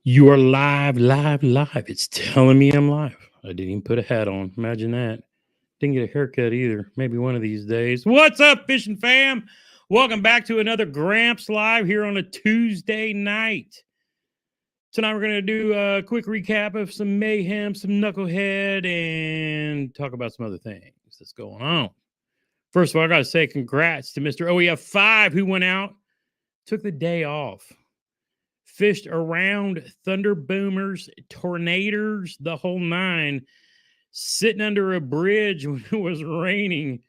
You are live, live, live. It's telling me I'm live. I didn't even put a hat on. Imagine that. Didn't get a haircut either. Maybe one of these days. What's up, Fishin Fam? Welcome back to another Gramps Live here on a Tuesday night. Tonight we're going to do a quick recap of some Mayhem, some Knukled, and talk about some other things that's going on. First of all, I got to say congrats to Mr. OEF5 who went out, took the day off. Fished around thunder boomers, tornadoes, the whole nine, sitting under a bridge when it was raining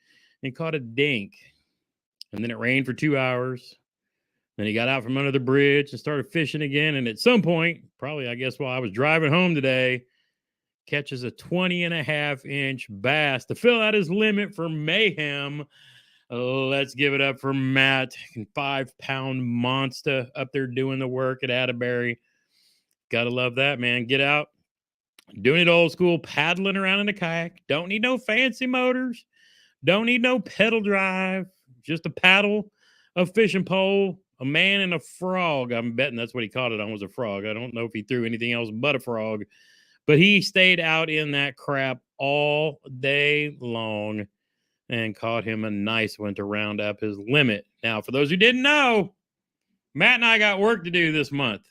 and caught a dink. And then it rained for 2 hours. Then he got out from under the bridge and started fishing again. And at some point, probably, I guess, while I was driving home today, catches a 20.5-inch bass to fill out his limit for Mayhem. Let's give it up for Matt, 5-pound monster up there doing the work at Atterbury. Gotta love that, man. Get out, doing it old school, paddling around in a kayak. Don't need no fancy motors. Don't need no pedal drive. Just a paddle, a fishing pole, a man, and a frog. I'm betting that's what he caught it on, was a frog. I don't know if he threw anything else but a frog. But he stayed out in that crap all day long and caught him a nice one to round up his limit. Now, for those who didn't know, Matt and I got work to do this month.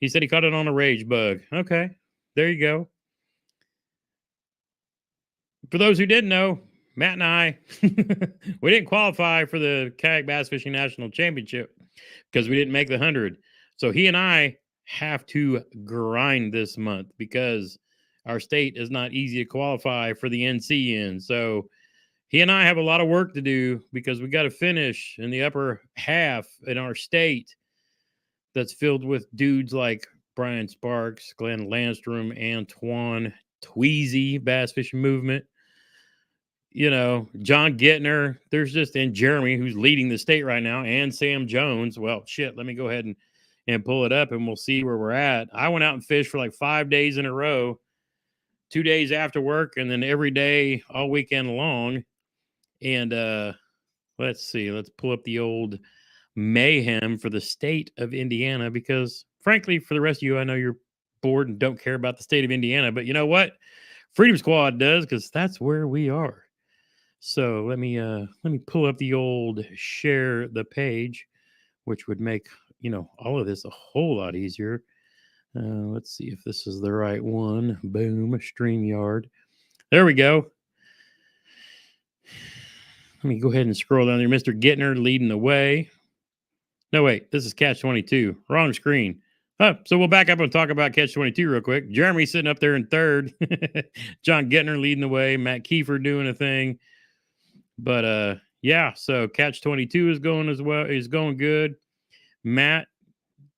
He said he caught it on a rage bug. Okay, there you go. For those who didn't know, Matt and I, we didn't qualify for the Kayak Bass Fishing National Championship because we didn't make the 100. So he and I have to grind this month because our state is not easy to qualify for the NC in. So he and I have a lot of work to do because we got to finish in the upper half in our state that's filled with dudes like Brian Sparks, Glenn Landstrom, Antoine Tweezy, Bass Fishing Movement, you know, John Gittner. There's just, and Jeremy, who's leading the state right now, and Sam Jones. Well, shit, let me go ahead and pull it up and we'll see where we're at. I went out and fished for like 5 days in a row, 2 days after work, and then every day all weekend long. And let's see, let's pull up the old Mayhem for the state of Indiana, because frankly, for the rest of you, I know you're bored and don't care about the state of Indiana, but you know what? Freedom Squad does, because that's where we are. So let me pull up the old share the page, which would make, you know, all of this a whole lot easier. Let's see if this is the right one. Boom, StreamYard. There we go. Let me go ahead and scroll down there. Mr. Gittner leading the way. No, wait, this is Catch 22. Wrong screen. So we'll back up and talk about Catch 22 real quick. Jeremy sitting up there in third. John Gittner leading the way. Matt Kiefer doing a thing. But yeah, so Catch 22 is going as well. Is going good. Matt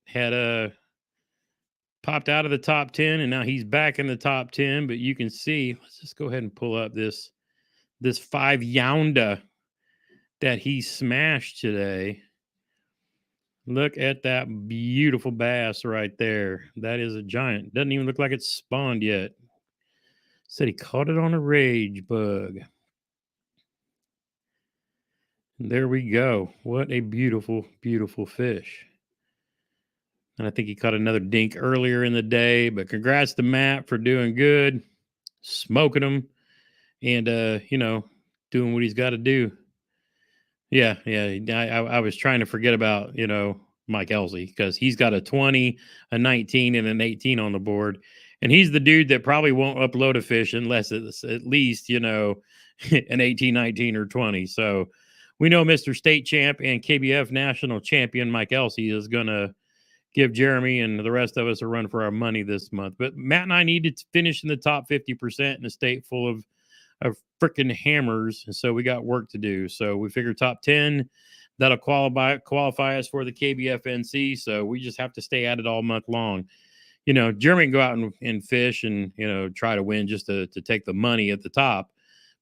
had popped out of the top 10, and now he's back in the top 10. But you can see, let's just go ahead and pull up this 5 yonder that he smashed today. Look at that beautiful bass right there. That is a giant. Doesn't even look like it's spawned yet. Said he caught it on a rage bug. And there we go. What a beautiful, beautiful fish. And I think he caught another dink earlier in the day. But congrats to Matt for doing good, smoking them, and, you know, doing what he's got to do. Yeah. I was trying to forget about, you know, Mike Elsey, because he's got a 20, a 19, and an 18 on the board. And he's the dude that probably won't upload a fish unless it's at least, you know, an 18, 19, or 20. So we know Mr. State Champ and KBF National Champion Mike Elsey is going to give Jeremy and the rest of us a run for our money this month. But Matt and I need to finish in the top 50% in a state full of freaking hammers, and so we got work to do. So we figure top 10, that'll qualify us for the KBFNC. So we just have to stay at it all month long. You know, Jeremy can go out and fish and, you know, try to win just to take the money at the top.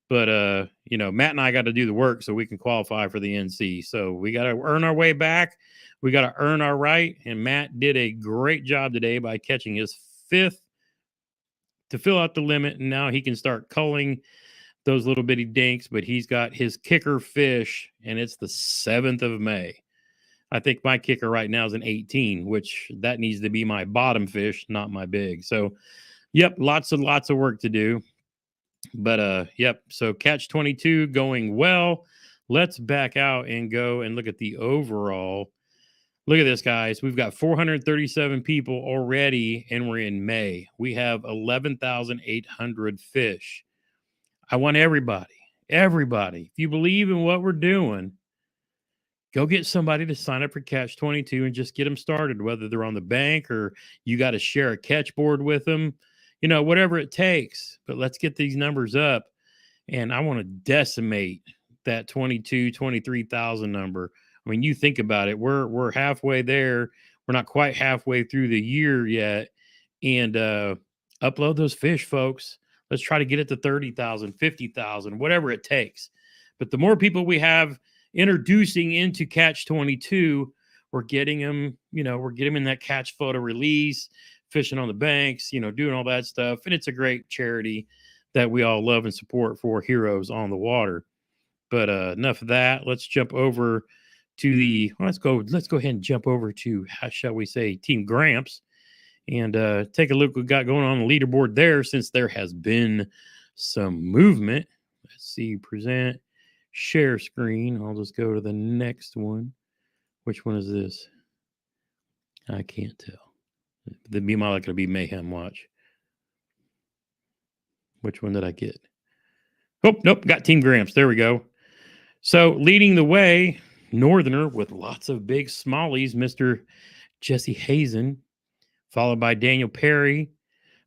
But you know, Matt and I got to do the work so we can qualify for the NC. So we got to earn our way back. We got to earn our right. And Matt did a great job today by catching his 5th to fill out the limit, and now he can start culling those little bitty dinks. But he's got his kicker fish, and it's the 7th of May. I think my kicker right now is an 18, which that needs to be my bottom fish, not my big. So, yep, lots of work to do. But yep, so catch 22 going well. Let's back out and go and look at the overall. Look at this, guys. We've got 437 people already, and we're in May. We have 11,800 fish. I want everybody, if you believe in what we're doing, go get somebody to sign up for Catch 22 and just get them started, whether they're on the bank or you got to share a catch board with them, whatever it takes. But let's get these numbers up. And I want to decimate that 23,000 number. I mean, you think about it. We're halfway there. We're not quite halfway through the year yet. And upload those fish, folks. Let's try to get it to 30,000, 50,000, whatever it takes. But the more people we have introducing into Catch 22, we're getting them, we're getting them in that catch photo release, fishing on the banks, doing all that stuff. And it's a great charity that we all love and support for Heroes on the Water. But enough of that. Let's jump over to let's go ahead and jump over to, how shall we say, Team Gramps, and take a look what we got going on the leaderboard there, since there has been some movement. Let's see, present, share screen. I'll just go to the next one. Which one is this? I can't tell. The be my like to be Mayhem watch. Which one did I get? Oh, nope, got Team Gramps. There we go. So leading the way, Northerner with lots of big smallies, Mr. Jesse Hazen, followed by Daniel Perry,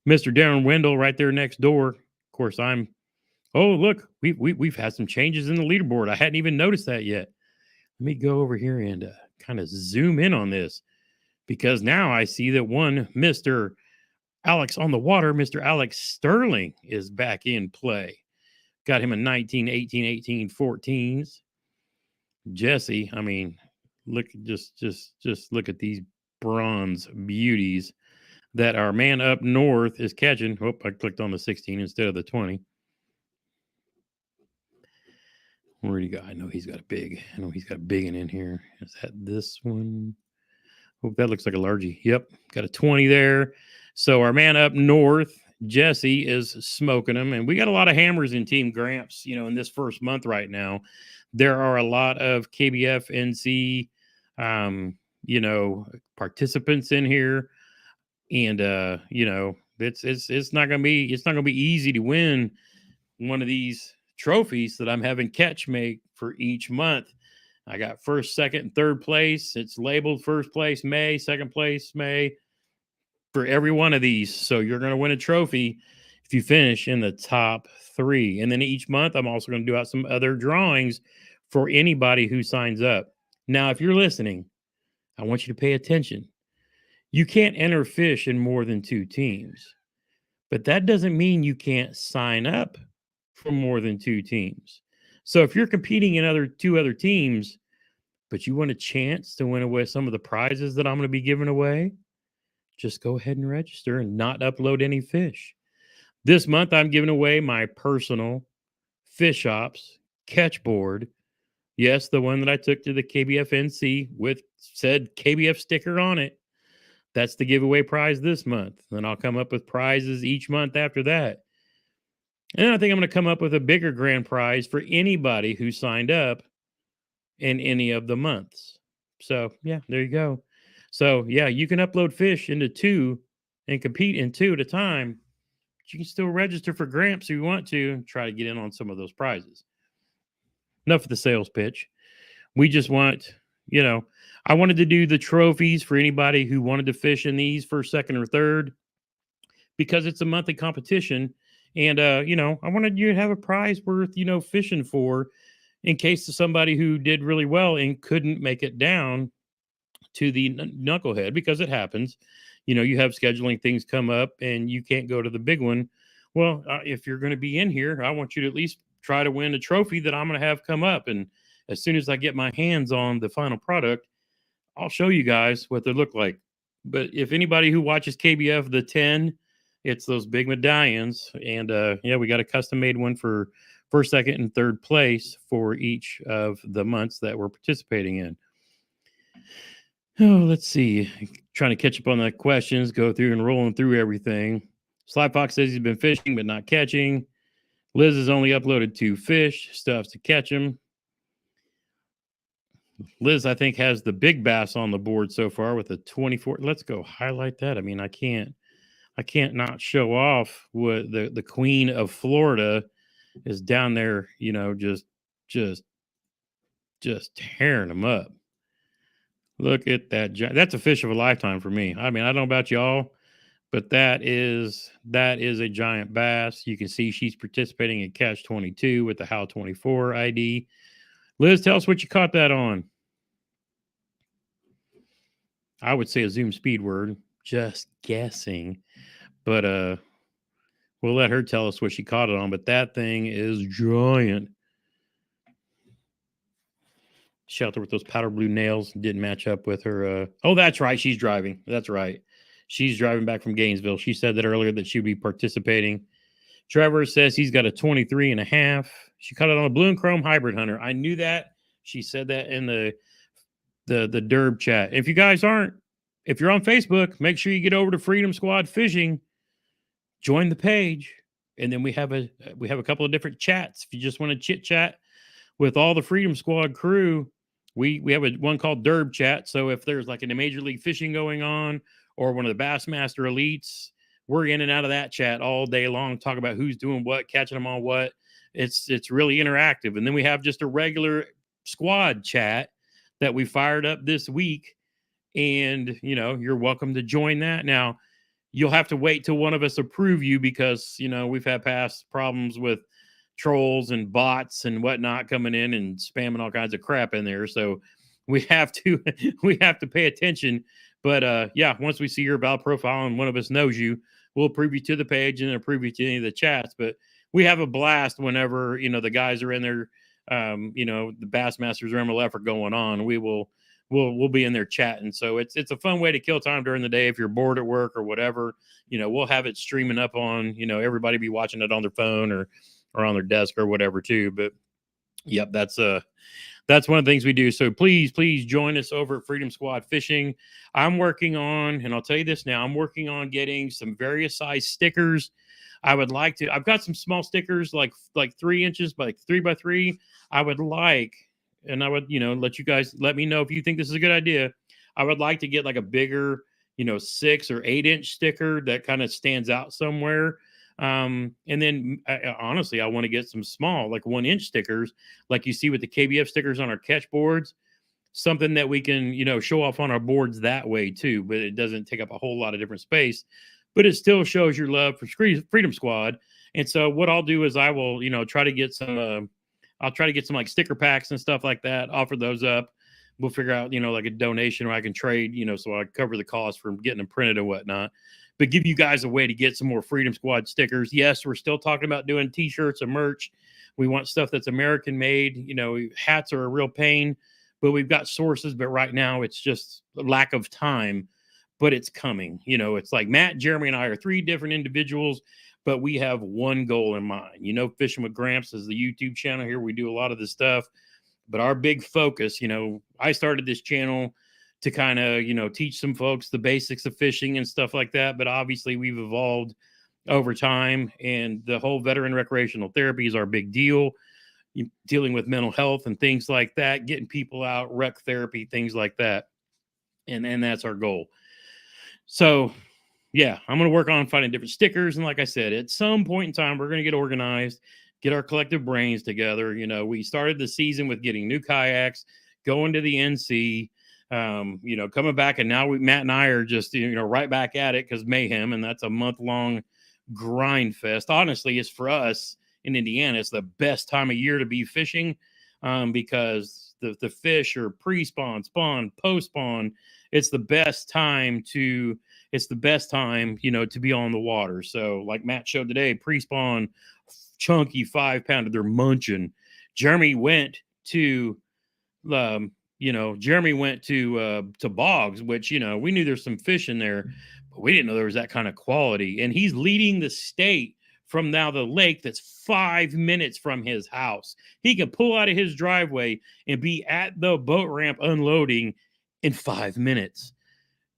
Mr. Darren Wendell right there next door. Of course, look, we've had some changes in the leaderboard. I hadn't even noticed that yet. Let me go over here and kind of zoom in on this, because now I see that one Mr. Alex on the Water, Mr. Alex Sterling, is back in play. Got him a 19, 18, 18, 14s. Jesse, I mean, look, just look at these bronze beauties that our man up north is catching. Oh, I clicked on the 16 instead of the 20. Where'd he go? I know he's got a big one in here. Is that this one? Oh, that looks like a largie. Yep, got a 20 there. So our man up north, Jesse, is smoking them. And we got a lot of hammers in Team Gramps, in this first month right now. There are a lot of KBF NC, participants in here. And, it's not going to be easy to win one of these trophies that I'm having catch make for each month. I got first, second, and third place. It's labeled first place May, second place May, for every one of these. So you're going to win a trophy if you finish in the top 3. And then each month, I'm also going to do out some other drawings for anybody who signs up. Now, if you're listening, I want you to pay attention. You can't enter fish in more than 2 teams, but that doesn't mean you can't sign up for more than 2 teams. So if you're competing in 2 other teams, but you want a chance to win away some of the prizes that I'm going to be giving away, just go ahead and register and not upload any fish. This month, I'm giving away my personal Fish Ops catch board. Yes, the one that I took to the KBF NC with said KBF sticker on it. That's the giveaway prize this month. Then I'll come up with prizes each month after that. And I think I'm going to come up with a bigger grand prize for anybody who signed up in any of the months. So, yeah, there you go. So, yeah, you can upload fish into 2 and compete in 2 at a time. But you can still register for Gramps if you want to and try to get in on some of those prizes. Enough of the sales pitch. We just want, I wanted to do the trophies for anybody who wanted to fish in these first, second, or third, because it's a monthly competition. And, I wanted you to have a prize worth, fishing for, in case of somebody who did really well and couldn't make it down to the Knucklehead, because it happens. You have scheduling things come up and you can't go to the big one. Well, if you're going to be in here, I want you to at least try to win a trophy that I'm going to have come up. And as soon as I get my hands on the final product, I'll show you guys what they look like. But if anybody who watches KBF, the 10, it's those big medallions. And we got a custom made one for first, second, and third place for each of the months that we're participating in. Oh, let's see. Trying to catch up on the questions, go through and rolling through everything. Sly Fox says he's been fishing but not catching. Liz has only uploaded 2 fish, stuff to catch them. Liz, I think, has the big bass on the board so far with a 24. Let's go highlight that. I mean, I can't not show off what the queen of Florida is down there, just tearing them up. Look at that. That's a fish of a lifetime for me. I mean, I don't know about y'all, but that is a giant bass. You can see she's participating in Catch 22 with the How 24 ID. Liz, tell us what you caught that on. I would say a Zoom speed word, just guessing, but we'll let her tell us what she caught it on. But that thing is giant. Shelter with those powder blue nails didn't match up with her. Oh, that's right. She's driving. That's right. She's driving back from Gainesville. She said that earlier that she'd be participating. Trevor says he's got a 23.5. She caught it on a blue and chrome hybrid hunter. I knew that. She said that in the derb chat. If you guys if you're on Facebook, make sure you get over to Freedom Squad Fishing, join the page, and then we have a couple of different chats. If you just want to chit chat with all the Freedom Squad crew, we have one called Derb Chat. So if there's like a Major League Fishing going on or one of the Bassmaster Elites, we're in and out of that chat all day long, talk about who's doing what, catching them on what. It's really interactive. And then we have just a regular squad chat that we fired up this week. And, you're welcome to join that. Now, you'll have to wait till one of us approve you because, we've had past problems with trolls and bots and whatnot coming in and spamming all kinds of crap in there. So we have to pay attention. But once we see your about profile and one of us knows you, we'll approve you to the page and approve you to any of the chats. But we have a blast whenever, the guys are in there, the Bassmasters or MLF are going on. We'll be in there chatting. So it's a fun way to kill time during the day if you're bored at work or whatever. We'll have it streaming up on, everybody be watching it on their phone or on their desk or whatever too. But yep, that's one of the things we do. So please join us over at Freedom Squad Fishing. I'm working on, and I'll tell you this now, I'm working on getting some various size stickers. I've got some small stickers like 3 inches by 3 by 3. I would let you guys let me know if you think this is a good idea. I would like to get like a bigger, 6 or 8 inch sticker that kind of stands out somewhere. And then honestly, I want to get some small, like 1 inch stickers, like you see with the KBF stickers on our catch boards, something that we can, show off on our boards that way too, but it doesn't take up a whole lot of different space, but it still shows your love for Freedom Squad. And so what I'll do is I will, try to get some, I'll try to get some like sticker packs and stuff like that, offer those up. We'll figure out, like a donation where I can trade, so I cover the cost for getting them printed and whatnot. But give you guys a way to get some more Freedom Squad stickers. Yes, we're still talking about doing T-shirts and merch. We want stuff that's American made. Hats are a real pain, but we've got sources. But right now, it's just a lack of time. But it's coming. It's like Matt, Jeremy, and I are 3 different individuals, but we have one goal in mind. Fishing with Gramps is the YouTube channel here. We do a lot of this stuff. But our big focus, I started this channel to kind of, teach some folks the basics of fishing and stuff like that. But obviously we've evolved over time, and the whole veteran recreational therapy is our big deal. Dealing with mental health and things like that, getting people out, rec therapy, things like that. And that's our goal. So yeah, I'm going to work on finding different stickers. And like I said, at some point in time, we're going to get organized, get our collective brains together. We started the season with getting new kayaks, going to the NC, coming back, and now Matt and I are just, right back at it because Mayhem, and that's a month-long grind fest. Honestly, it's for us in Indiana, it's the best time of year to be fishing because the fish are pre-spawn, spawn, post-spawn. It's the best time to be on the water. So like Matt showed today, pre-spawn, chunky 5-pounder, they're munching. Jeremy went to bogs, which, we knew there's some fish in there, but we didn't know there was that kind of quality. And he's leading the state from now the lake that's 5 minutes from his house. He can pull out of his driveway and be at the boat ramp unloading in 5 minutes.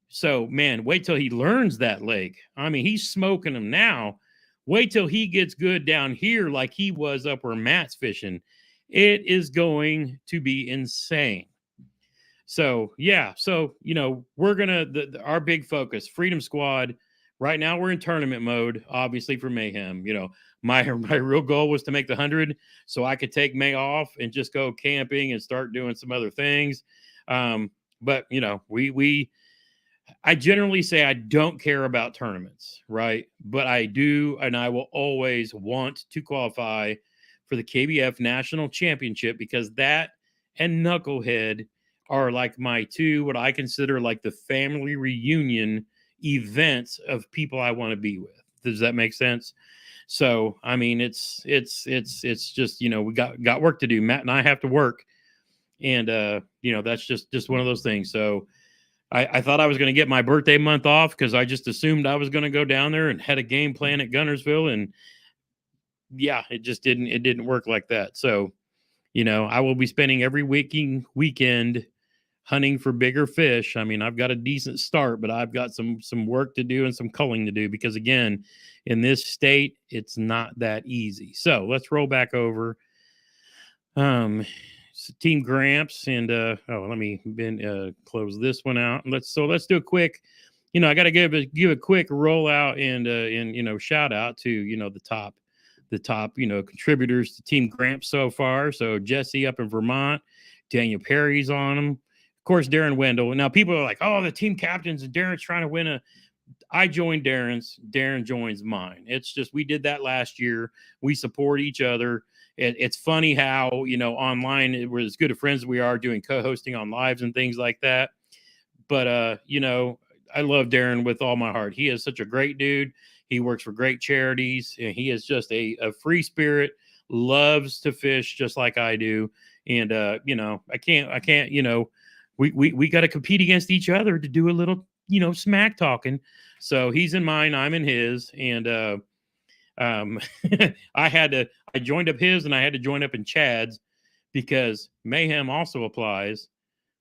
So, man, wait till he learns that lake. I mean, he's smoking them now. Wait till he gets good down here like he was up where Matt's fishing. It is going to be insane. So, yeah. So, we're going to, our big focus, Freedom Squad. Right now, we're in tournament mode, obviously, for Mayhem. My real goal was to make the 100 so I could take May off and just go camping and start doing some other things. But, I generally say I don't care about tournaments, right? But I do, and I will always want to qualify for the KBF National Championship, because that and Knucklehead are like my two, what I consider like the family reunion events of people I want to be with. Does that make sense? So, I mean, it's just, we got work to do. Matt and I have to work, and that's just one of those things. So, I thought I was going to get my birthday month off because I just assumed I was going to go down there and had a game plan at Gunnersville. And yeah, it didn't work like that. So, I will be spending every weekend hunting for bigger fish. I mean, I've got a decent start, but I've got some work to do and some culling to do, because again, in this state, it's not that easy. So let's roll back over. Team Gramps, and let me close this one out. Let's do a quick, I got to give a quick rollout and shout out to the top contributors to Team Gramps so far. So Jesse up in Vermont, Daniel Perry's on them, of course Darren Wendell. Now people are like, oh, the team captains and Darren's trying to win I joined Darren's, Darren joins mine. It's just, we did that last year. We support each other. It's funny how, online, we're as good of friends as we are doing co-hosting on lives and things like that. But, I love Darren with all my heart. He is such a great dude. He works for great charities, and he is just a free spirit, loves to fish just like I do. And, I can't, we got to compete against each other to do a little, smack talking. So he's in mine, I'm in his. And, I joined up his, and I had to join up in Chad's, because Mayhem also applies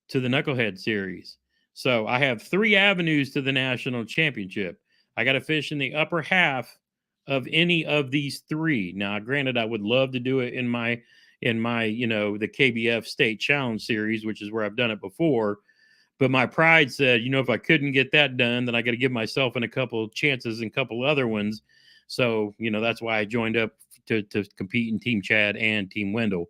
to the Knucklehead series. So I have 3 avenues to the national championship. I got to fish in the upper half of any of these 3. Now, granted, I would love to do it in my, the KBF State Challenge Series, which is where I've done it before. But my pride said, if I couldn't get that done, then I got to give myself in a couple of chances and a couple other ones. So, that's why I joined up to compete in Team Chad and Team Wendell.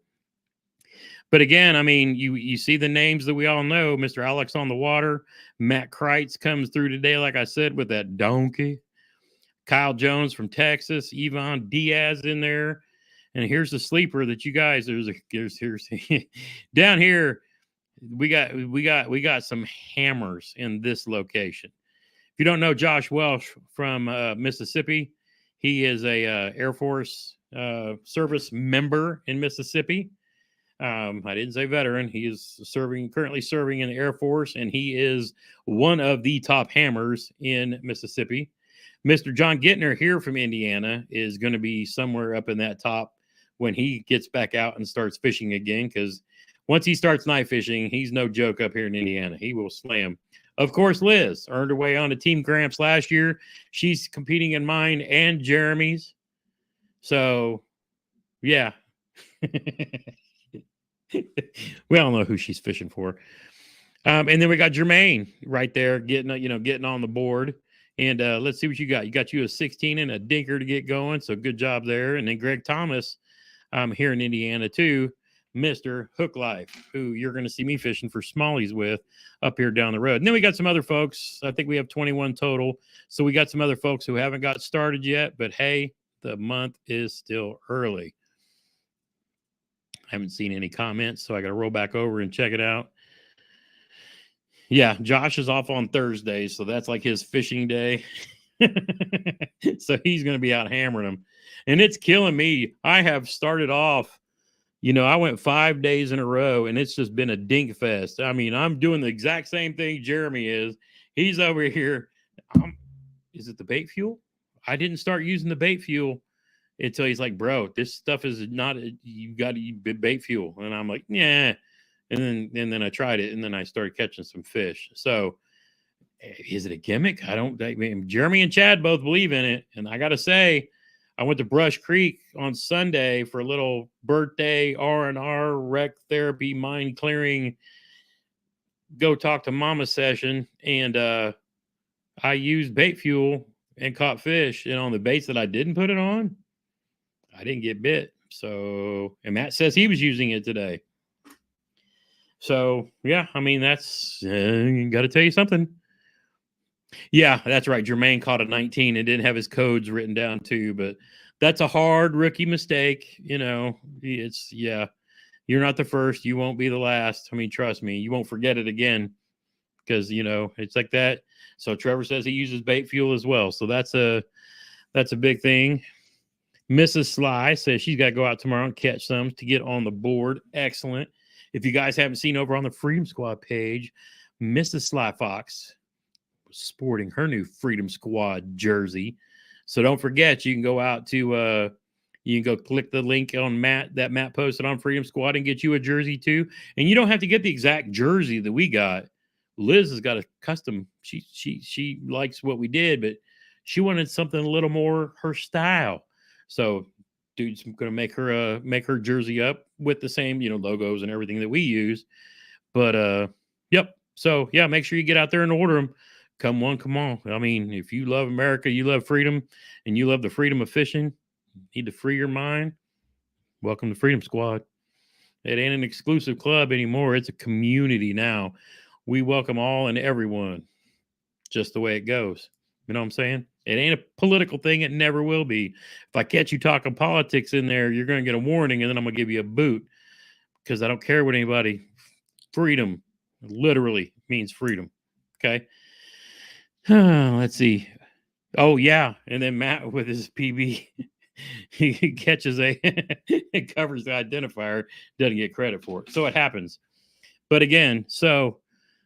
But again, I mean, you see the names that we all know. Mr. Alex on the water. Matt Kreitz comes through today, like I said, with that donkey. Kyle Jones from Texas. Yvonne Diaz in there. And here's the sleeper that you guys, here's down here. We got some hammers in this location. If you don't know Josh Welsh from Mississippi, he is a Air Force service member in Mississippi. I didn't say veteran. He is currently serving in the Air Force, and he is one of the top hammers in Mississippi. Mr. John Gittner here from Indiana is going to be somewhere up in that top when he gets back out and starts fishing again, because once he starts night fishing, he's no joke up here in Indiana. He will slam. Of course, Liz earned her way on to Team Gramps last year. She's competing in mine and Jeremy's. So, yeah. We all know who she's fishing for. And then we got Jermaine right there getting on the board. And let's see what you got. You got a 16 and a dinker to get going. So good job there. And then Greg Thomas here in Indiana too. Mr. Hook Life, who you're going to see me fishing for smallies with up here down the road. And then we got some other folks. I think we have 21 total. So we got some other folks who haven't got started yet, but hey, the month is still early. I haven't seen any comments, so I got to roll back over and check it out. Yeah, Josh is off on Thursday, so that's like his fishing day. So he's going to be out hammering them. And it's killing me. I have started off, I went 5 days in a row, and it's just been a dink fest. I mean, I'm doing the exact same thing Jeremy is. He's over here. Is it the bait fuel? I didn't start using the bait fuel until he's like, bro, this stuff is not, you got to bait fuel. And I'm like, yeah, And then I tried it, and then I started catching some fish. So is it a gimmick? I mean, Jeremy and Chad both believe in it. And I got to say, I went to Brush Creek on Sunday for a little birthday R&R rec therapy, mind clearing, go talk to mama session. And I used bait fuel and caught fish. And on the baits that I didn't put it on, I didn't get bit. So, and Matt says he was using it today. So, yeah, I mean, that's, got to tell you something. Yeah, that's right. Jermaine caught a 19 and didn't have his codes written down too, but that's a hard rookie mistake. You know, it's, yeah, you're not the first. You won't be the last. I mean, trust me, you won't forget it again because, you know, it's like that. So Trevor says he uses bait fuel as well. So that's a big thing. Mrs. Sly says she's got to go out tomorrow and catch some to get on the board. Excellent. If you guys haven't seen over on the Freedom Squad page, Mrs. Sly Fox was sporting her new Freedom Squad jersey. So don't forget, you can go out to you can go click the link on Matt posted on Freedom Squad and get you a jersey too. And you don't have to get the exact jersey that we got. Liz has got a custom. She likes what we did, but she wanted something a little more her style. So dude's gonna make her jersey up with the same, you know, logos and everything that we use. But yep. So yeah, make sure you get out there and order them. Come on. I mean, if you love America, you love freedom, and you love the freedom of fishing, need to free your mind, welcome to Freedom Squad. It ain't an exclusive club anymore. It's a community now. We welcome all and everyone, just the way it goes. You know what I'm saying? It ain't a political thing. It never will be. If I catch you talking politics in there, you're going to get a warning, and then I'm going to give you a boot because I don't care what anybody. Freedom literally means freedom. Okay. Let's see. Oh, yeah. And then Matt with his PB, he catches it covers the identifier, doesn't get credit for it. So it happens. But again, so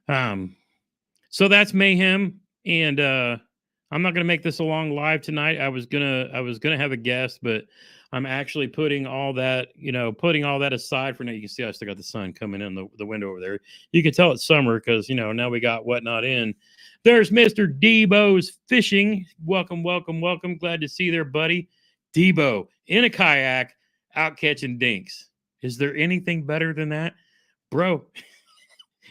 that's Mayhem. And I'm not going to make this a long live tonight. I was going to have a guest, but I'm actually putting all that aside for now. You can see I still got the sun coming in the window over there. You can tell it's summer because, you know, now we got whatnot in. There's Mr. Debo's Fishing. Welcome. Glad to see you there, buddy. Debo in a kayak out catching dinks. Is there anything better than that? Bro,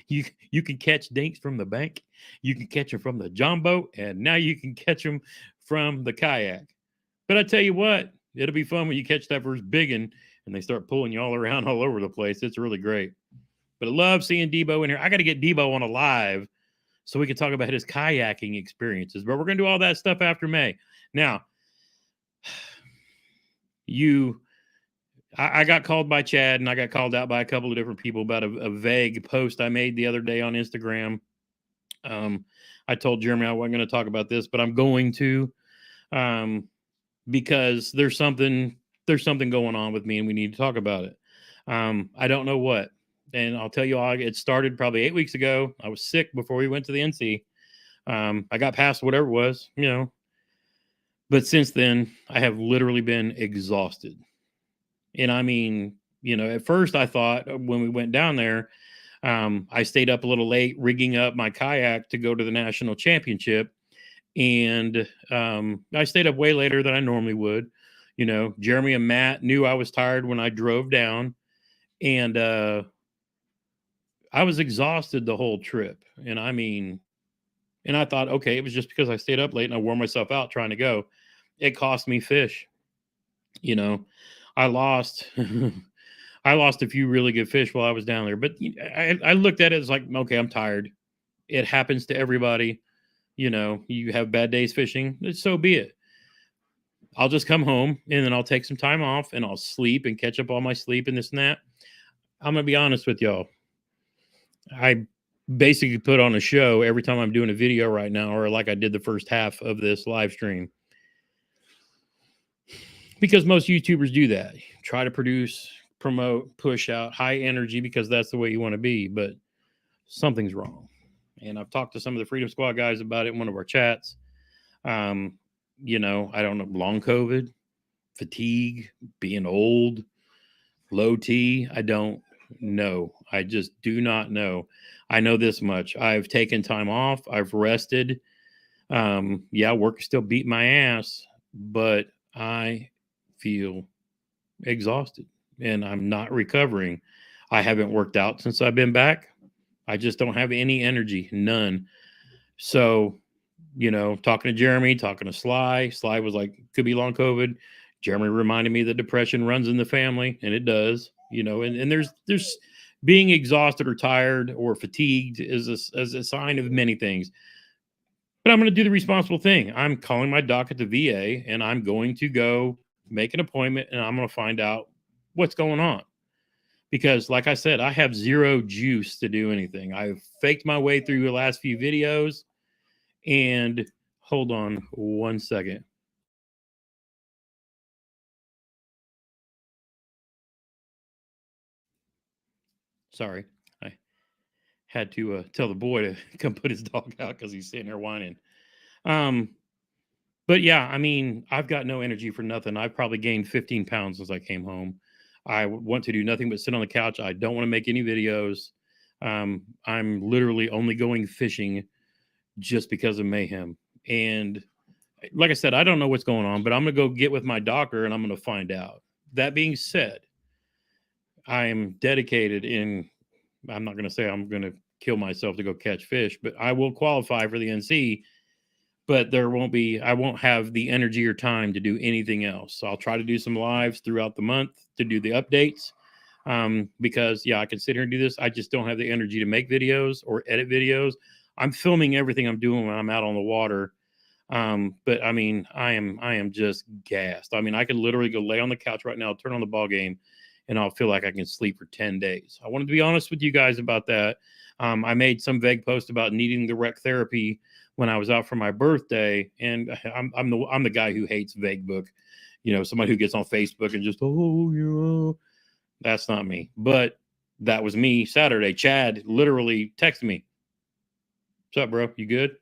you can catch dinks from the bank. You can catch them from the john boat, and now you can catch them from the kayak. But I tell you what, it'll be fun when you catch that first big one and they start pulling you all around all over the place. It's really great. But I love seeing Debo in here. I got to get Debo on a live so we can talk about his kayaking experiences. But we're going to do all that stuff after May. Now, I got called by Chad, and I got called out by a couple of different people about a vague post I made the other day on Instagram. I told Jeremy I wasn't going to talk about this, but I'm going to, because there's something going on with me, and we need to talk about it. I don't know what. And I'll tell you all, it started probably 8 weeks ago. I was sick before we went to the NC. I got past whatever it was, you know. But since then, I have literally been exhausted. And I mean, you know, at first I thought when we went down there, I stayed up a little late rigging up my kayak to go to the national championship. And I stayed up way later than I normally would. You know, Jeremy and Matt knew I was tired when I drove down. And I was exhausted the whole trip. And I mean, and I thought, okay, it was just because I stayed up late and I wore myself out trying to go. It cost me fish. You know, I lost a few really good fish while I was down there. But I looked at it as like, okay, I'm tired. It happens to everybody. You know, you have bad days fishing. So be it. I'll just come home and then I'll take some time off and I'll sleep and catch up all my sleep and this and that. I'm going to be honest with y'all. I basically put on a show every time I'm doing a video right now, or like I did the first half of this live stream. Because most YouTubers do that. Try to produce, promote, push out high energy because that's the way you want to be. But something's wrong. And I've talked to some of the Freedom Squad guys about it in one of our chats. You know, I don't know, long COVID, fatigue, being old, low T. I don't know. I just do not know. I know this much. I've taken time off. I've rested. Yeah, work still beat my ass, but I feel exhausted and I'm not recovering. I haven't worked out since I've been back. I just don't have any energy, none. So, talking to Jeremy, talking to Sly. Sly was like, could be long COVID. Jeremy reminded me that depression runs in the family, and it does. And there's being exhausted or tired or fatigued is a sign of many things. But I'm going to do the responsible thing. I'm calling my doc at the VA, and I'm going to go make an appointment, and I'm going to find out what's going on. Because, like I said, I have zero juice to do anything. I've faked my way through the last few videos. And hold on 1 second. Sorry. I had to tell the boy to come put his dog out because he's sitting there whining. But yeah, I mean, I've got no energy for nothing. I've probably gained 15 pounds since I came home. I want to do nothing but sit on the couch. I don't want to make any videos. I'm literally only going fishing just because of Mayhem. And like I said, I don't know what's going on, but I'm going to go get with my doctor and I'm going to find out. That being said, I am dedicated I'm not going to say I'm going to kill myself to go catch fish, but I will qualify for the NC, but I won't have the energy or time to do anything else. So I'll try to do some lives throughout the month to do the updates. Because I can sit here and do this. I just don't have the energy to make videos or edit videos. I'm filming everything I'm doing when I'm out on the water. But I mean, I am just gassed. I mean, I could literally go lay on the couch right now, turn on the ball game, and I'll feel like I can sleep for 10 days. I wanted to be honest with you guys about that. I made some vague post about needing the rec therapy when I was out for my birthday, and I'm the guy who hates vague book. Somebody who gets on Facebook and just that's not me. But that was me Saturday. Chad literally texted me, "What's up, bro? You good?"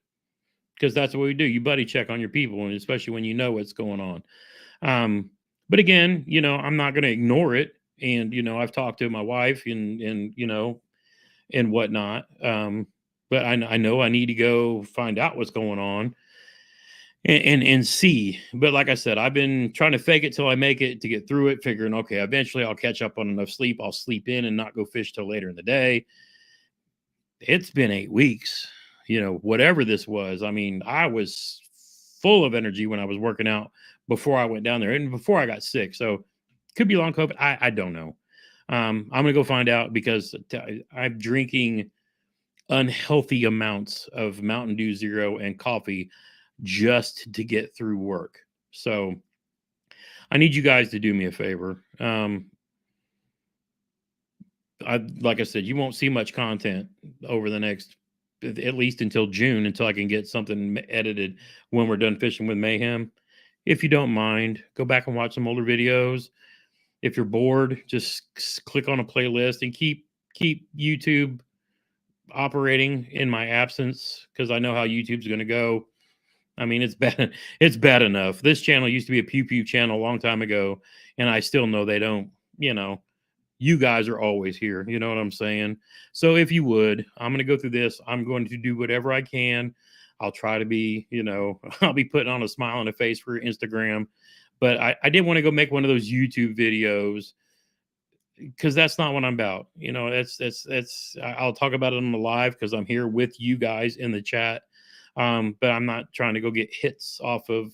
Because that's what we do. You buddy check on your people, and especially when you know what's going on. But again, I'm not going to ignore it. And, I've talked to my wife and whatnot. But I know I need to go find out what's going on and see. But like I said, I've been trying to fake it till I make it to get through it, figuring, okay, eventually I'll catch up on enough sleep. I'll sleep in and not go fish till later in the day. It's been 8 weeks. Whatever this was. I mean, I was full of energy when I was working out before I went down there and before I got sick. So could be long COVID. I don't know. I'm going to go find out because I'm drinking unhealthy amounts of Mountain Dew Zero and coffee just to get through work. So I need you guys to do me a favor. Like I said, you won't see much content over the next, at least until June, until I can get something edited when we're done fishing with Mayhem. If you don't mind, go back and watch some older videos. If you're bored, just click on a playlist and keep YouTube operating in my absence, because I know how YouTube's going to go. I mean, it's bad enough. This channel used to be a pew pew channel a long time ago, and I still know they don't, you guys are always here. You know what I'm saying? So if you would, I'm going to go through this. I'm going to do whatever I can. I'll try to be, I'll be putting on a smile and a face for Instagram. But I didn't want to go make one of those YouTube videos because that's not what I'm about. I'll talk about it on the live because I'm here with you guys in the chat. But I'm not trying to go get hits off of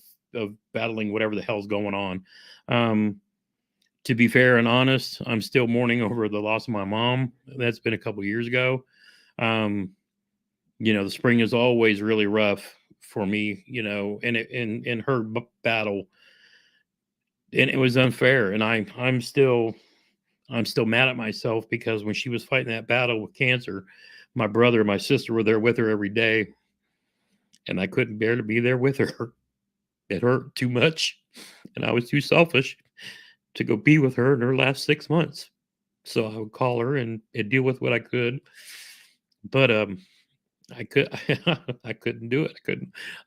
battling whatever the hell's going on. To be fair and honest, I'm still mourning over the loss of my mom. That's been a couple years ago. The spring is always really rough for me, and in her battle, and it was unfair. And I'm still mad at myself because when she was fighting that battle with cancer, my brother and my sister were there with her every day, and I couldn't bear to be there with her. It hurt too much, and I was too selfish to go be with her in her last 6 months. So I would call her and deal with what I could. But I couldn't do it.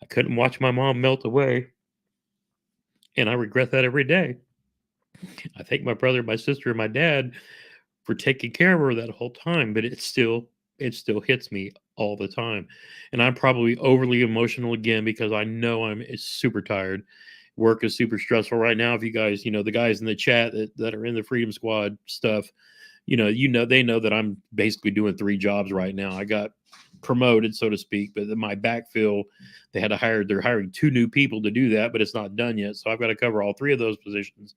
I couldn't watch my mom melt away. And I regret that every day. I thank my brother, my sister, and my dad for taking care of her that whole time, but it still hits me all the time. And I'm probably overly emotional again because I know I'm super tired. Work is super stressful right now. If you guys, the guys in the chat that are in the Freedom Squad stuff, they know that I'm basically doing 3 jobs right now. I got promoted, so to speak, but in my backfill, they're hiring 2 new people to do that, but it's not done yet. So I've got to cover all 3 of those positions.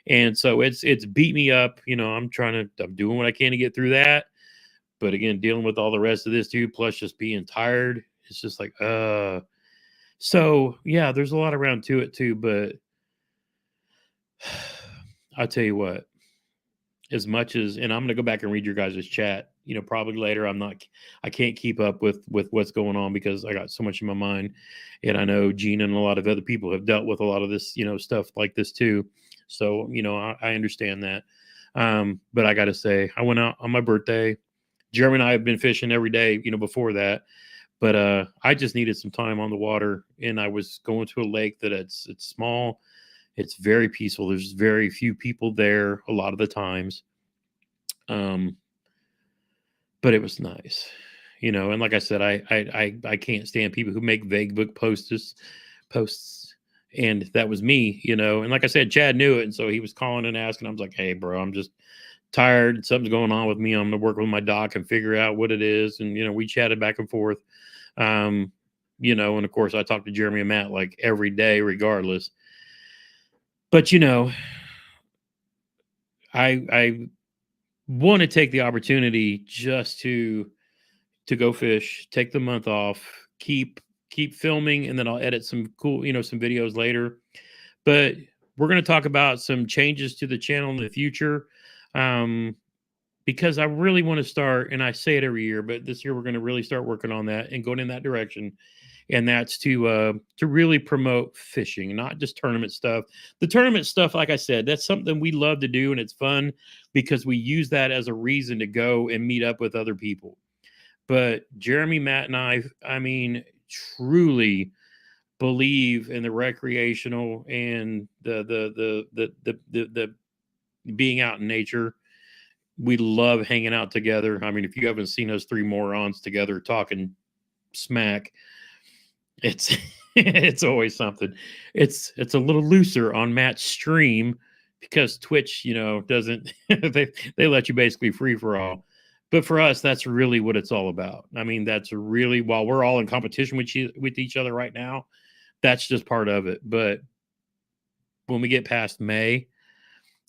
And so it's beat me up. I'm doing what I can to get through that. But again, dealing with all the rest of this too, plus just being tired, it's just like, so yeah, there's a lot around to it too. But I'll tell you what, as much as, and I'm going to go back and read your guys' chat, probably later. I can't keep up with what's going on because I got so much in my mind. And I know Gina and a lot of other people have dealt with a lot of this, stuff like this too. So, I understand that. But I got to say, I went out on my birthday. Jeremy and I have been fishing every day, before that. But I just needed some time on the water, and I was going to a lake that it's small. It's very peaceful. There's very few people there a lot of the times. But it was nice, and like I said, I can't stand people who make vague book posts. And that was me, and like I said, Chad knew it. And so he was calling and asking. I was like, hey, bro, I'm just tired. Something's going on with me. I'm going to work with my doc and figure out what it is. And, we chatted back and forth. And of course I talked to Jeremy and Matt like every day, regardless. But, I want to take the opportunity just to go fish, take the month off, keep filming, and then I'll edit some cool, some videos later. But we're going to talk about some changes to the channel in the future. Because I really want to start, and I say it every year, but this year we're going to really start working on that and going in that direction. And that's to really promote fishing, not just tournament stuff. The tournament stuff, like I said, that's something we love to do, and it's fun because we use that as a reason to go and meet up with other people. But Jeremy, Matt, and I mean, truly believe in the recreational and the being out in nature. We love hanging out together. I mean, if you haven't seen us 3 morons together talking smack, it's always something. It's a little looser on Matt's stream because Twitch, doesn't they let you basically free for all. But for us, that's really what it's all about. I mean, that's really, while we're all in competition with each other right now, that's just part of it. But when we get past May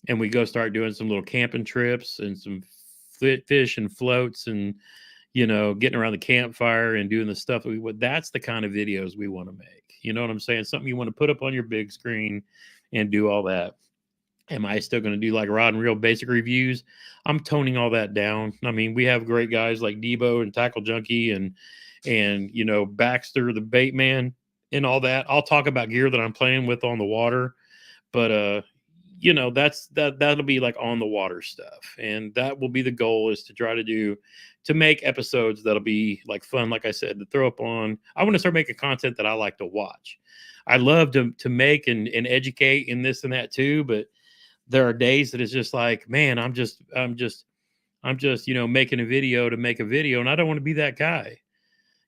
and we go start doing some little camping trips and some fish and floats and, getting around the campfire and doing the stuff that's the kind of videos we want to make. You know what I'm saying? Something you want to put up on your big screen and do all that. Am I still going to do like rod and reel basic reviews? I'm toning all that down. I mean, we have great guys like Debo and Tackle Junkie and Baxter, the bait man, and all that. I'll talk about gear that I'm playing with on the water, but that'll be like on the water stuff. And that will be the goal, is to try to make episodes that'll be like fun, like I said, to throw up on. I want to start making content that I like to watch. I love to make and educate in this and that too, but there are days that it's just like, man, I'm just making a video to make a video, and I don't want to be that guy.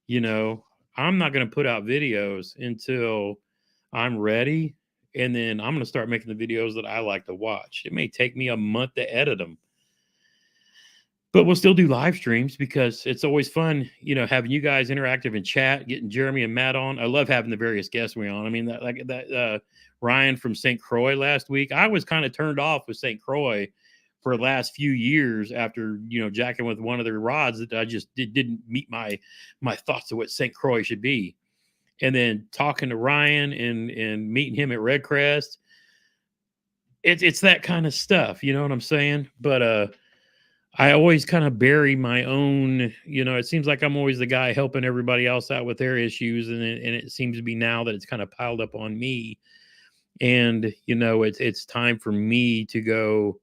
I'm not going to put out videos until I'm ready, and then I'm going to start making the videos that I like to watch. It may take me a month to edit them, but we'll still do live streams because it's always fun, having you guys interactive in chat, getting Jeremy and Matt on. I love having the various guests we're on. I mean, that Ryan from St. Croix last week, I was kind of turned off with St. Croix for the last few years after, jacking with one of their rods that I just didn't meet my thoughts of what St. Croix should be. And then talking to Ryan and meeting him at Red Crest, it's that kind of stuff, you know what I'm saying? But I always kind of bury my own, it seems like I'm always the guy helping everybody else out with their issues. And it seems to be now that it's kind of piled up on me. And, it's time for me to go,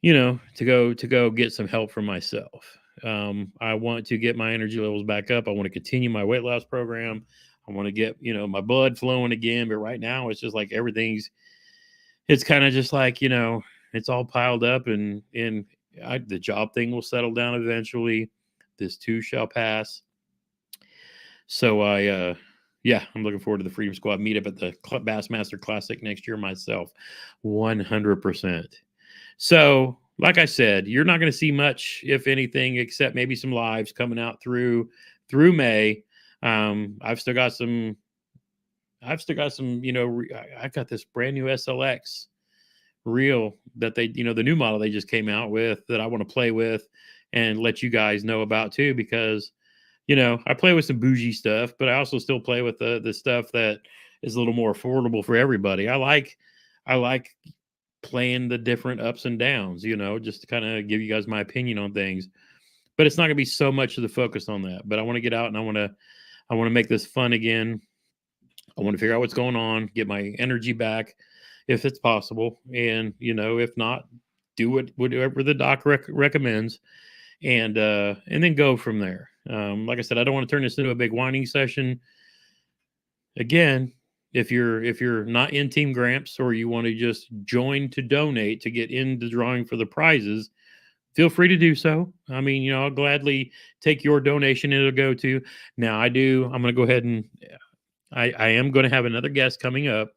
to go get some help for myself. I want to get my energy levels back up. I want to continue my weight loss program. I want to get, my blood flowing again. But right now it's just like it's kind of just like, it's all piled up, and the job thing will settle down eventually. This too shall pass. So I'm looking forward to the Freedom Squad meetup at the Bassmaster Classic next year myself, 100%. So, like I said, you're not going to see much, if anything, except maybe some lives coming out through May. I've still got some. I got this brand new SLX reel that they, the new model they just came out with that I want to play with and let you guys know about too, because I play with some bougie stuff, but I also still play with the stuff that is a little more affordable for everybody. I like playing the different ups and downs, just to kind of give you guys my opinion on things. But it's not going to be so much of the focus on that. But I want to get out and I want to make this fun again. I want to figure out what's going on, get my energy back if it's possible. And, if not, do whatever the doc recommends and then go from there. Like I said, I don't want to turn this into a big whining session. Again, if you're not in Team Gramps or you want to just join to donate to get in the drawing for the prizes, feel free to do so. I mean, I'll gladly take your donation. It'll go to. Now I'm going to go ahead and I am going to have another guest coming up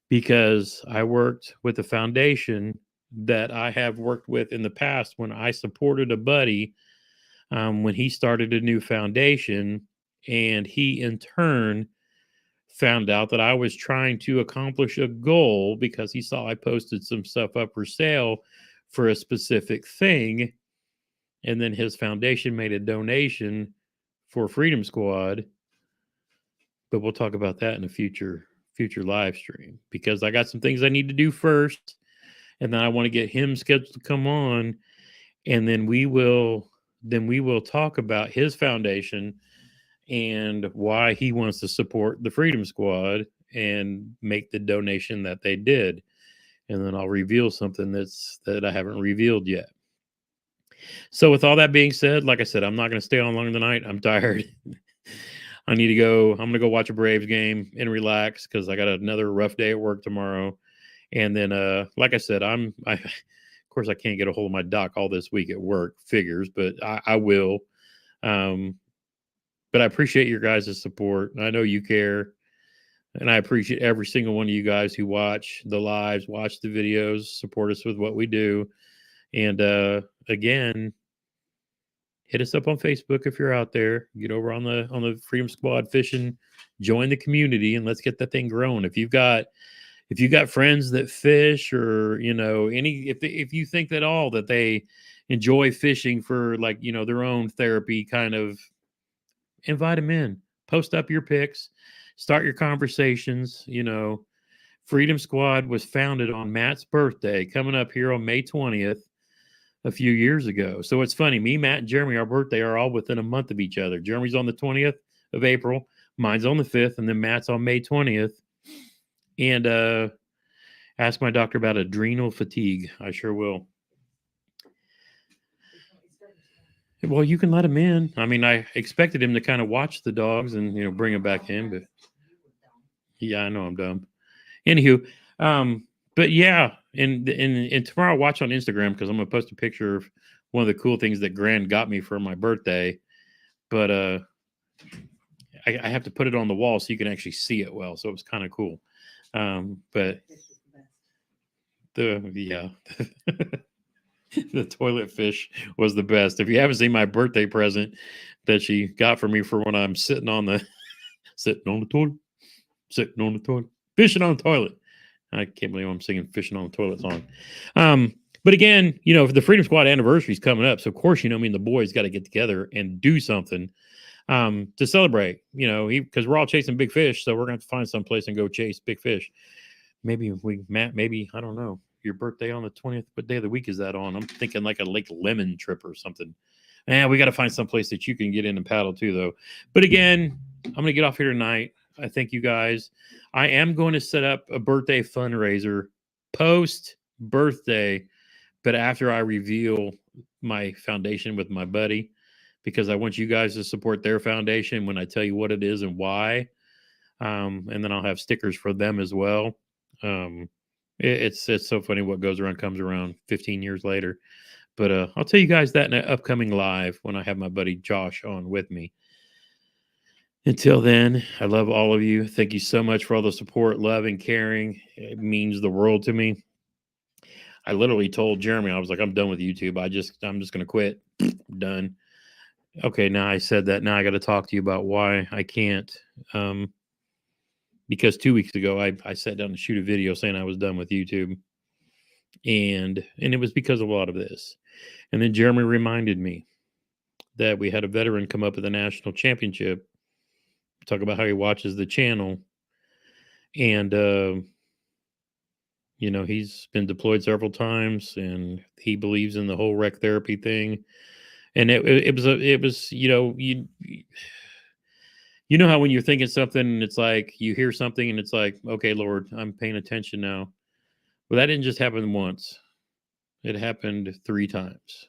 because I worked with a foundation that I have worked with in the past when I supported a buddy when he started a new foundation, and he in turn found out that I was trying to accomplish a goal because he saw I posted some stuff up for sale for a specific thing. And then his foundation made a donation for Freedom Squad. But we'll talk about that in a future live stream, because I got some things I need to do first. And then I want to get him scheduled to come on. And then we will talk about his foundation and why he wants to support the Freedom Squad and make the donation that they did. And then I'll reveal something that I haven't revealed yet. So with all that being said, like I said, I'm not going to stay on long tonight. I'm tired. I need to go. I'm going to go watch a Braves game and relax because I got another rough day at work tomorrow. And then, like I said, of course, I can't get a hold of my doc all this week at work, figures, but I will. But I appreciate your guys' support. I know you care. And I appreciate every single one of you guys who watch the lives, watch the videos, support us with what we do. And again, hit us up on Facebook if you're out there. Get over on the Freedom Squad fishing, join the community, and let's get that thing growing. If you've got friends that fish, or if you think that they enjoy fishing for their own therapy, kind of invite them in. Post up your pics, start your conversations. Freedom Squad was founded on Matt's birthday, coming up here on May 20th. A few years ago. So it's funny, me, Matt, and Jeremy, our birthday are all within a month of each other. Jeremy's on the 20th of April, mine's on the 5th, and then Matt's on May 20th. And ask my doctor about adrenal fatigue. I sure will. Well, you can let him in. I mean, I expected him to kind of watch the dogs and bring him back in, but yeah, I know I'm dumb. Anywho, but yeah, and tomorrow I'll watch on Instagram because I'm gonna post a picture of one of the cool things that Gran got me for my birthday. But I have to put it on the wall so you can actually see it well. So it was kind of cool. But the toilet fish was the best. If you haven't seen my birthday present that she got for me for when I'm sitting on the toilet, fishing on the toilet. I can't believe I'm singing "Fishing on the Toilet" song. But again, the Freedom Squad anniversary is coming up, so of course, me and the boys got to get together and do something to celebrate. Because we're all chasing big fish, so we're gonna have to find some place and go chase big fish. Maybe Matt. Maybe I don't know. Your birthday on the 20th. What day of the week is that on? I'm thinking like a Lake Lemon trip or something. We got to find some place that you can get in and paddle too, though. But again, I'm gonna get off here tonight. I thank you guys. I am going to set up a birthday fundraiser post birthday, but after I reveal my foundation with my buddy, because I want you guys to support their foundation when I tell you what it is and why. And then I'll have stickers for them as well. It's so funny what goes around comes around 15 years later. But I'll tell you guys that in an upcoming live when I have my buddy Josh on with me. Until then, I love all of you. Thank you so much for all the support, love, and caring. It means the world to me. I literally told Jeremy, I was like, I'm done with YouTube. I'm just going to quit. Done. Okay, now I said that. Now I got to talk to you about why I can't. Because 2 weeks ago, I sat down to shoot a video saying I was done with YouTube. And it was because of a lot of this. And then Jeremy reminded me that we had a veteran come up at the national championship, talk about how he watches the channel. And, he's been deployed several times and he believes in the whole rec therapy thing. And it was, you know how when you're thinking something and it's like you hear something and it's like, okay, Lord, I'm paying attention now. Well, that didn't just happen once. It happened 3 times.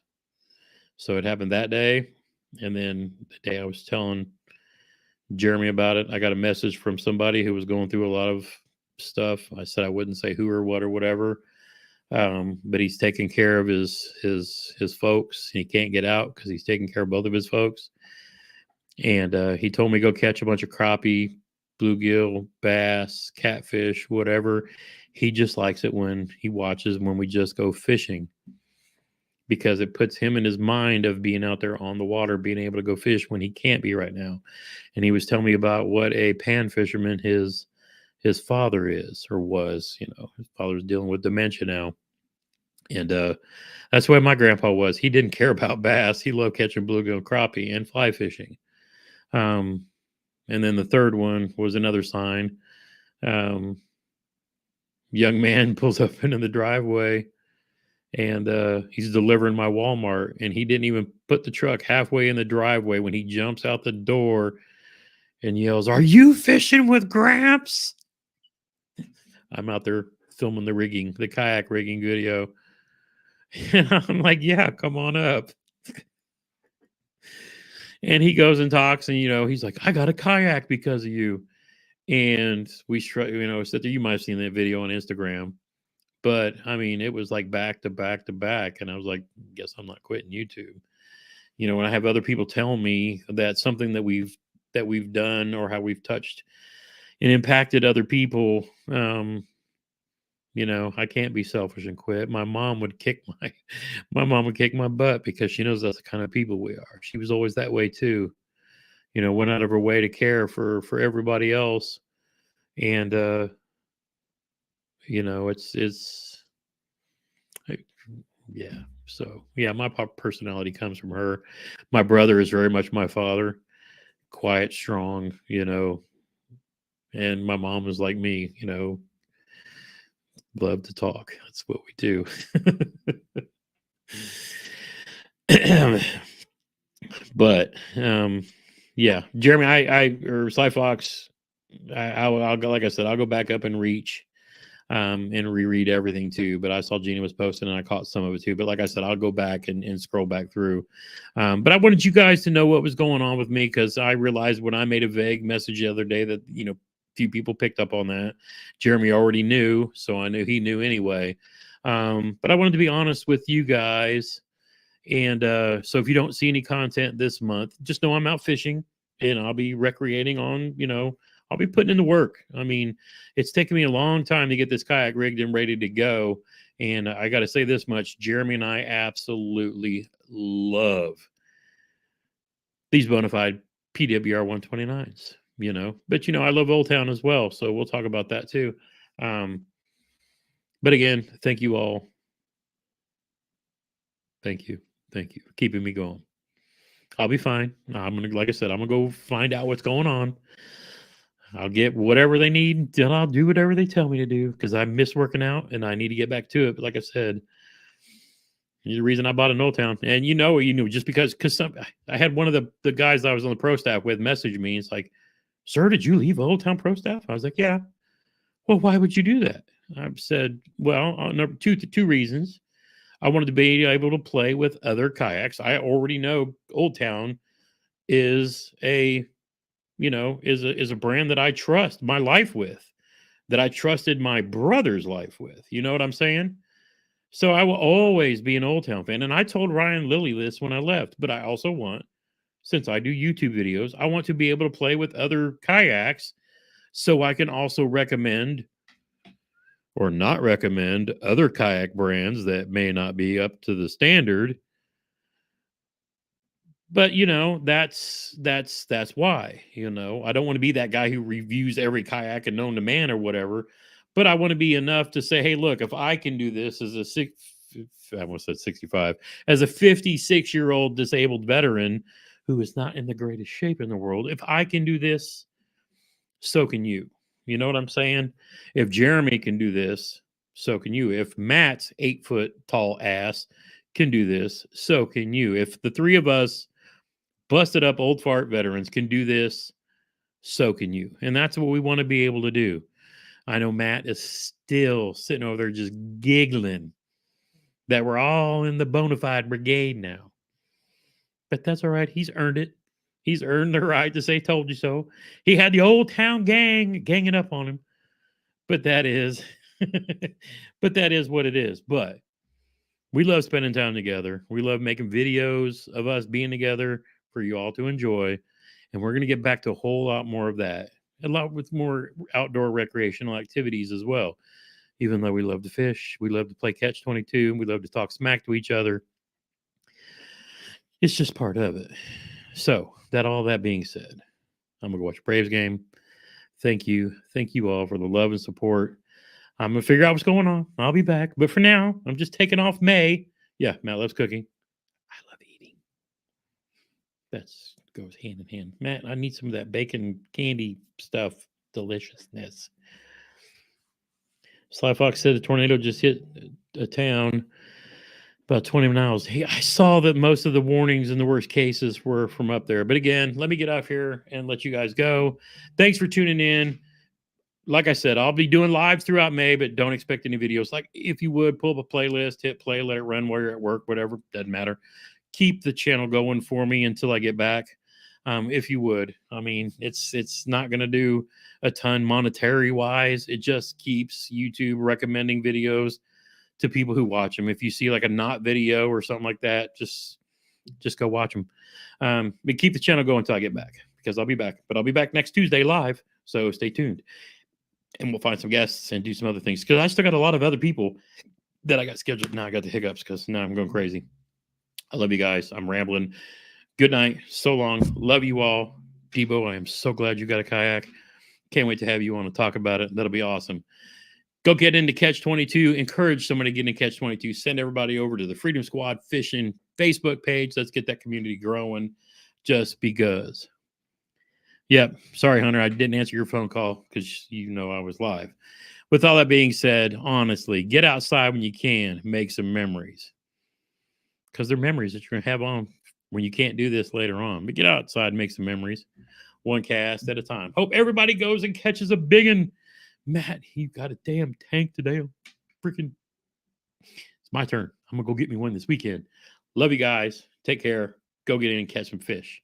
So it happened that day. And then the day I was telling Jeremy about it, I got a message from somebody who was going through a lot of stuff. I said I wouldn't say who or what or whatever. But he's taking care of his folks. He can't get out because he's taking care of both of his folks. And he told me to go catch a bunch of crappie, bluegill, bass, catfish, whatever. He just likes it when he watches when we just go fishing, because it puts him in his mind of being out there on the water, being able to go fish when he can't be right now. And he was telling me about what a pan fisherman his father is or was. His father's dealing with dementia now. And that's why my grandpa was. He didn't care about bass. He loved catching bluegill, crappie, and fly fishing. And then the third one was another sign. Young man pulls up into the driveway and he's delivering my Walmart, and he didn't even put the truck halfway in the driveway when he jumps out the door and yells, "Are you fishing with Gramps?" I'm out there filming the kayak rigging video. And I'm like, yeah, come on up. And he goes and talks, and he's like, I got a kayak because of you. And we said that you might have seen that video on Instagram. But I mean, it was like back to back to back. And I was like, guess I'm not quitting YouTube. When I have other people tell me that something that we've done or how we've touched and impacted other people, I can't be selfish and quit. My mom would kick my butt because she knows that's the kind of people we are. She was always that way too. Went out of her way to care for everybody else. And, it's yeah. So yeah, my personality comes from her. My brother is very much my father, quiet, strong, and my mom was like me, love to talk. That's what we do. But yeah, Jeremy, or Sly Fox, I'll go, like I said, I'll go back up and reach and reread everything too. But I saw Gina was posting and I caught some of it too. But like I said, I'll go back and scroll back through. But I wanted you guys to know what was going on with me, because I realized when I made a vague message the other day that, few people picked up on that. Jeremy already knew, so I knew he knew anyway. But I wanted to be honest with you guys. And so if you don't see any content this month, just know I'm out fishing and I'll be recreating on, I'll be putting in the work. I mean, it's taken me a long time to get this kayak rigged and ready to go. And I got to say this much, Jeremy and I absolutely love these bona fide PWR 129s, but I love Old Town as well. So we'll talk about that too. But again, thank you all. Thank you for keeping me going. I'll be fine. Like I said, I'm gonna go find out what's going on. I'll get whatever they need, and I'll do whatever they tell me to do, because I miss working out and I need to get back to it. But like I said, the reason I bought an Old Town, and just because I had one of the guys I was on the pro staff with message me. It's like, "Sir, did you leave Old Town pro staff?" I was like, "Yeah." Well, why would you do that? I said, well, two reasons. I wanted to be able to play with other kayaks. I already know Old Town is a brand that I trust my life with. that I trusted my brother's life with. You know what I'm saying? So I will always be an Old Town fan. And I told Ryan Lilly this when I left, but I also want, since I do YouTube videos, I want to be able to play with other kayaks so I can also recommend or not recommend other kayak brands that may not be up to the standard. But that's why, I don't want to be that guy who reviews every kayak and known to man or whatever, but I want to be enough to say, hey, look, if I can do this as I almost said 65, as a 56-year-old disabled veteran who is not in the greatest shape in the world, if I can do this, so can you. You know what I'm saying? If Jeremy can do this, so can you. If Matt's 8-foot tall ass can do this, so can you. If the three of us busted up old fart veterans can do this, so can you. And that's what we want to be able to do. I know Matt is still sitting over there just giggling that we're all in the bona fide brigade now. But that's all right. He's earned it. He's earned the right to say, told you so. He had the old town gang ganging up on him. But that is, but that is what it is. But we love spending time together. We love making videos of us being together for you all to enjoy. And we're going to get back to a whole lot more of that. A lot with more outdoor recreational activities as well. Even though we love to fish, we love to play catch 22, we love to talk smack to each other. It's just part of it. So, all that being said, I'm going to go watch a Braves game. Thank you. Thank you all for the love and support. I'm going to figure out what's going on. I'll be back. But for now, I'm just taking off May. Yeah, Matt loves cooking. I love eating. That goes hand in hand. Matt, I need some of that bacon candy stuff. Deliciousness. Sly Fox said a tornado just hit a town about 20 miles. Hey, I saw that most of the warnings and the worst cases were from up there. But again, let me get off here and let you guys go. Thanks for tuning in. Like I said, I'll be doing lives throughout May, but don't expect any videos. Like, if you would, pull up a playlist, hit play, let it run while you're at work, whatever. Doesn't matter. Keep the channel going for me until I get back. If you would. I mean, it's not going to do a ton monetary wise. It just keeps YouTube recommending videos to people who watch them. If you see like a not video or something like that, just go watch them. But keep the channel going until I get back, because I'll be back. But I'll be back next Tuesday live, so stay tuned. And we'll find some guests and do some other things, because I still got a lot of other people that I got scheduled. Now I got the hiccups because now I'm going crazy. I love you guys. I'm rambling. Good night. So long. Love you all. Debo, I am so glad you got a kayak. Can't wait to have you on to talk about it. That'll be awesome. Go get into Catch 22. Encourage somebody to get into Catch 22. Send everybody over to the Freedom Squad Fishing Facebook page. Let's get that community growing, just because. Yep. Sorry, Hunter. I didn't answer your phone call because I was live. With all that being said, honestly, get outside when you can. Make some memories, because they're memories that you're going to have on when you can't do this later on. But get outside and make some memories, one cast at a time. Hope everybody goes and catches a big one. Matt, you got a damn tank today. Freaking, it's my turn. I'm going to go get me one this weekend. Love you guys. Take care. Go get in and catch some fish.